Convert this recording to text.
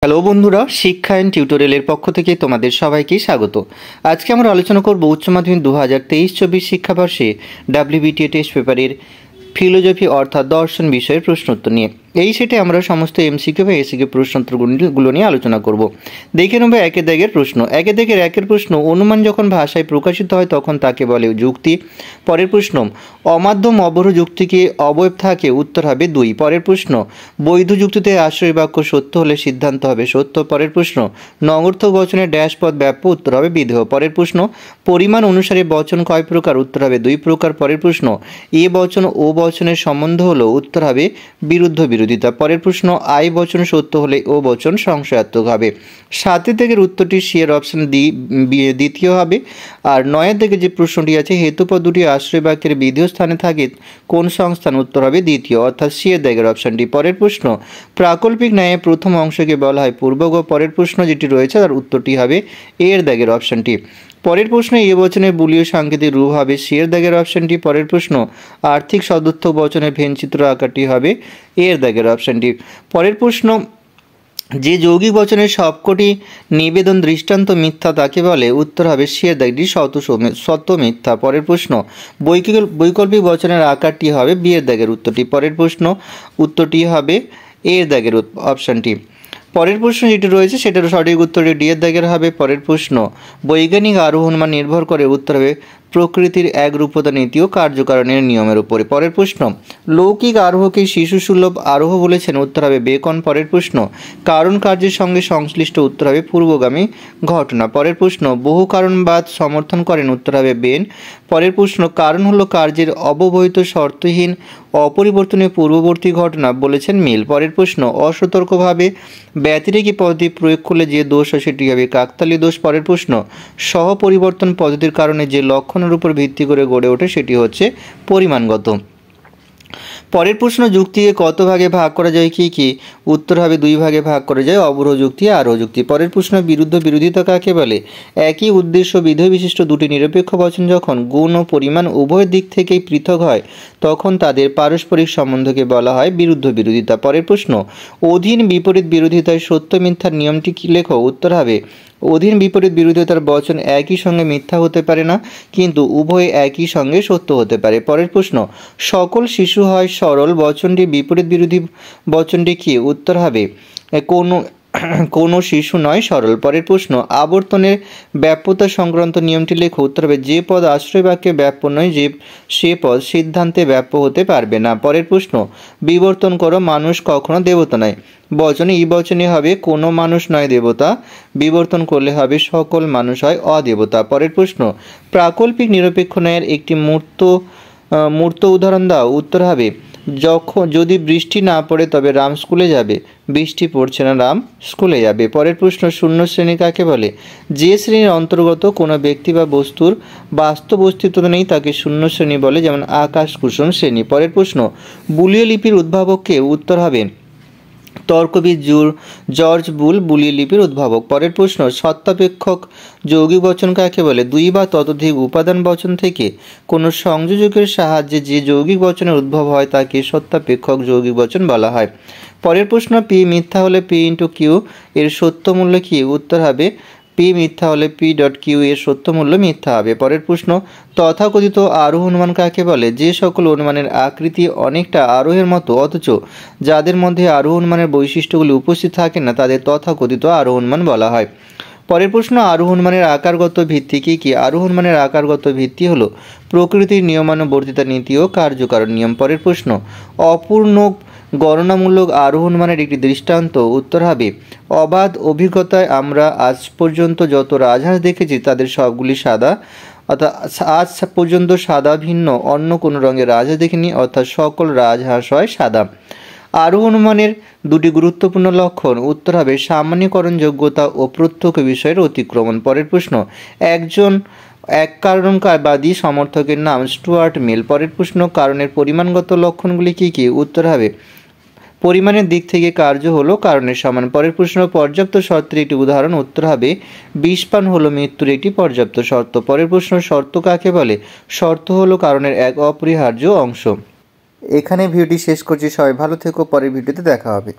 Hello বন্ধুরা, শিক্ষা and টিউটোরিয়ালের পক্ষ থেকে তোমাদের সবাইকে স্বাগত। আজকে আমরা আলোচনা করব উচ্চ মাধ্যমিক 2023-24 শিক্ষাবর্ষে WBTA টেস্ট পেপারের ফিলোজফি অর্থাৎ দর্শন বিষয়ের প্রশ্নোত্তর নিয়ে। এই সেটে আমরা সমস্ত এমসিকিউ বা এসিকিউ প্রশ্নোত্তরগুলো নিয়ে আলোচনা করব। দেখে নেব একের দাগের প্রশ্ন। একের প্রশ্ন, অনুমান যখন ভাষায় প্রকাশিত হয় তখন তাকে বলে যুক্তি। পরের প্রশ্ন, অমাধ্যম অবরোহ যুক্তিকে অবয়ব থাকে, উত্তর হবে 2। পরের প্রশ্ন, বৈধ যুক্তিতে আশ্রয় বাক্য সত্য হলে সিদ্ধান্ত হবে সত্য। পরের প্রশ্ন, নগর্থক বচনে ড্যাশ পদ ব্যাপ্য, উত্তর হবে বিধেয়। পরের প্রশ্ন, পরিমাণ অনুসারে বচন কয় প্রকার, উত্তর হবে 2 প্রকার। পরের প্রশ্ন, এ বচন ও বচনের সম্বন্ধ হলো, উত্তর হবে বিরুদ্ধ বিরোধিতা। পরের প্রশ্ন, আই বচন সত্য হলে ও বচন সংশয়াত্মক হবে। 7 থেকে উত্তরটি সি এর অপশন দ্বিতীয় হবে। আর 9 থেকে যে প্রশ্নটি আছে, হেতুপদ দুটি আশ্রয় বাক্যের বিধেয় স্থানে থাকে কোন সংস্থান, উত্তর হবে দ্বিতীয় অর্থাৎ সি এর দাগের অপশনটি। পরের প্রশ্ন, প্রাকল্পিক ন্যায়ে প্রথম অংশকে বলা হয় পূর্বগ। পরের প্রশ্ন যেটি রয়েছে তার উত্তরটি হবে এর দাগের অপশনটি। পরের প্রশ্ন, এ বচনের বুলীয় সাংকেতিক রূপ হবে সি এর দাগের অপশনটি। পরের প্রশ্ন, আর্থিক সদর্থক বচনের ভেনচিত্র আকারটি হবে এর দাগের অপশনটি। পরের প্রশ্ন, যে যৌগিক বচনের সবকটি নিবেদন দৃষ্টান্ত মিথ্যা তাকে বলে, উত্তর হবে সি এর দাগটি সত্য মিথ্যা। পরের প্রশ্ন, বৈকল্পিক বচনের আকারটি হবে বি এর দাগের উত্তরটি। পরের প্রশ্ন উত্তরটি হবে এর দাগের অপশনটি। পরের প্রশ্ন যেটি রয়েছে সেটার সঠিক উত্তরটি ডি এর দাগের হবে। পরের প্রশ্ন, বৈজ্ঞানিক আরোহণ মান নির্ভর করে, উত্তর হবে প্রকৃতির একরূপতা নীতি ও কার্যকারণের নিয়মের উপরে। পরের প্রশ্ন, লৌকিক আরোহকে শিশু সুলভ আরোহ বলেছেন, উত্তর হবে বেকন। পরের প্রশ্ন, কারণ কার্যের সঙ্গে সংশ্লিষ্ট, উত্তর হবে পূর্বগামী ঘটনা। পরের প্রশ্ন, বহু কারণবাদ সমর্থন করেন, উত্তর হবে বেন। পরের প্রশ্ন, কারণ হলো কার্যের অব্যবহিত শর্তহীন অপরিবর্তনীয় পূর্ববর্তী ঘটনা, বলেছেন মিল। পরের প্রশ্ন, অসতর্কভাবে ব্যতিরেকী পদ্ধতি প্রয়োগ করলে যে দোষ হয় সেটি হবে কাকতালীয় দোষ। পরের প্রশ্ন, সহপরিবর্তন পদ্ধতির কারণে যে লক্ষণের উপর ভিত্তি করে গড়ে ওঠে সেটি হচ্ছে পরিমাণগত। পরের প্রশ্ন, যুক্তিকে কত ভাগে ভাগ করা যায় কি কি, উত্তর হবে 2 ভাগে ভাগ করা যায়, অবরোহ যুক্তি আরোহ যুক্তি। পরের প্রশ্ন, বিরুদ্ধ বিরোধিতা কাকে বলে, একই উদ্দেশ্য বিধেয় বিশিষ্ট দুটি নিরপেক্ষ বচন যখন গুণ ও পরিমাণ উভয় দিক থেকেই পৃথক হয় তখন তাদের পারস্পরিক সম্বন্ধকে বলা হয় বিরুদ্ধ বিরোধিতা। পরের প্রশ্ন, অধীন বিপরীত বিরোধিতায় সত্য মিথ্যার নিয়মটি কি লেখো, উত্তর হবে অধীন বিপরীত বিরোধিতার বচন একই সঙ্গে মিথ্যা হতে পারে না, কিন্তু উভয় একই সঙ্গে সত্য হতে পারে। পরের প্রশ্ন, সকল শিশু হয় সরল বচনটি বিপরীত বিরোধী বচনটি কি, উত্তর হবে কোনো শিশু নয় সরল। পরের প্রশ্ন, আবর্তনের ব্যাপ্যতা সংক্রান্ত নিয়মটি লেখো, উত্তর হবে যে পদ আশ্রয় বাক্যে ব্যাপ্য নয় সে পদ সিদ্ধান্তে ব্যাপ্য হতে পারবে না। পরের প্রশ্ন, বিবর্তন করো মানুষ কখনো দেবতা নয় বচনে ই বচনে হবে কোনো মানুষ নয় দেবতা, বিবর্তন করলে হবে সকল মানুষ হয় অদেবতা। পরের প্রশ্ন, প্রাকল্পিক নিরপেক্ষ ন্যায়ের একটি মূর্ত উদাহরণ দাও, উত্তর হবে যদি বৃষ্টি না পড়ে তবে রাম স্কুলে যাবে, বৃষ্টি পড়ছে না রাম স্কুলে যাবে। পরের প্রশ্ন, শূন্য শ্রেণী কাকে বলে, যে শ্রেণীর অন্তর্গত কোনো ব্যক্তি বা বস্তুর বাস্তব অস্তিত্ব নেই তাকে শূন্য শ্রেণী বলে, যেমন আকাশ কুসুম শ্রেণী। পরের প্রশ্ন, বুলীয় লিপির উদ্ভাবককে, উত্তর হবে তর্কবিদ জর্জ বুল বুলীয় লিপির উদ্ভাবক। পরের প্রশ্ন, সত্তাপেক্ষক যৌগিক বচন কাকে বলে, 2 বা ততোধিক উপাদান বচন থেকে কোনো সংযোজকের সাহায্যে যে যৌগিক বচনের উদ্ভব হয় তাকে সত্তাপেক্ষক যৌগিক বচন বলা হয়। পরের প্রশ্ন, পি মিথ্যা হলে পি ইন্টু কিউ এর সত্য মূল্য কি, উত্তর হবে পি মিথ্যা হলে পি ডট কিউ এর সত্য মূল্য মিথ্যা হবে। পরের প্রশ্ন, তথাকথিত আরোহ অনুমান কাকে বলে, যে সকল অনুমানের আকৃতি অনেকটা আরোহের মতো অথচ যাদের মধ্যে আরোহ অনুমানের বৈশিষ্ট্যগুলি উপস্থিত থাকে না তাদের তথাকথিত আরোহ অনুমান বলা হয়। পরের প্রশ্ন, আরোহ অনুমানের আকারগত ভিত্তি কি কি, আরোহ অনুমানের আকারগত ভিত্তি হলো প্রকৃতির নিয়মানুবর্তিতা নীতি ও কার্যকারণ নিয়ম। পরের প্রশ্ন, অপূর্ণ গণনামূলক আরোহ অনুমানের একটি দৃষ্টান্ত, উত্তর হবে অবাধ অভিজ্ঞতায় আমরা আজ পর্যন্ত যত রাজহাঁস দেখেছি তাদের সবগুলি সাদা, অর্থাৎ আজ পর্যন্ত সাদা ভিন্ন অন্য কোনো রঙের রাজহাঁস দেখিনি, অর্থাৎ সকল রাজহাঁস হয় সাদা। আরোহ অনুমানের 2টি গুরুত্বপূর্ণ লক্ষণ, উত্তর হবে সামান্যীকরণ যোগ্যতা ও প্রত্যক্ষ বিষয়ের অতিক্রমণ। পরের প্রশ্ন, এক কারণবাদী সমর্থকের নাম স্টুয়ার্ট মিল। পরের প্রশ্ন, কারণের পরিমাণগত লক্ষণগুলি কি কি, উত্তর হবে পরিমাণের দিক থেকে কার্য হলো কারণের সমান। পরের প্রশ্ন, পর্যাপ্ত শর্তের একটি উদাহরণ, উত্তর হবে বিষপান হলো মৃত্যুর একটি পর্যাপ্ত শর্ত। পরের প্রশ্ন, শর্ত কাকে বলে, শর্ত হলো কারণের এক অপরিহার্য অংশ। এখানে ভিডিওটি শেষ করছি, সবাই ভালো থেকো, পরের ভিডিওতে দেখা হবে।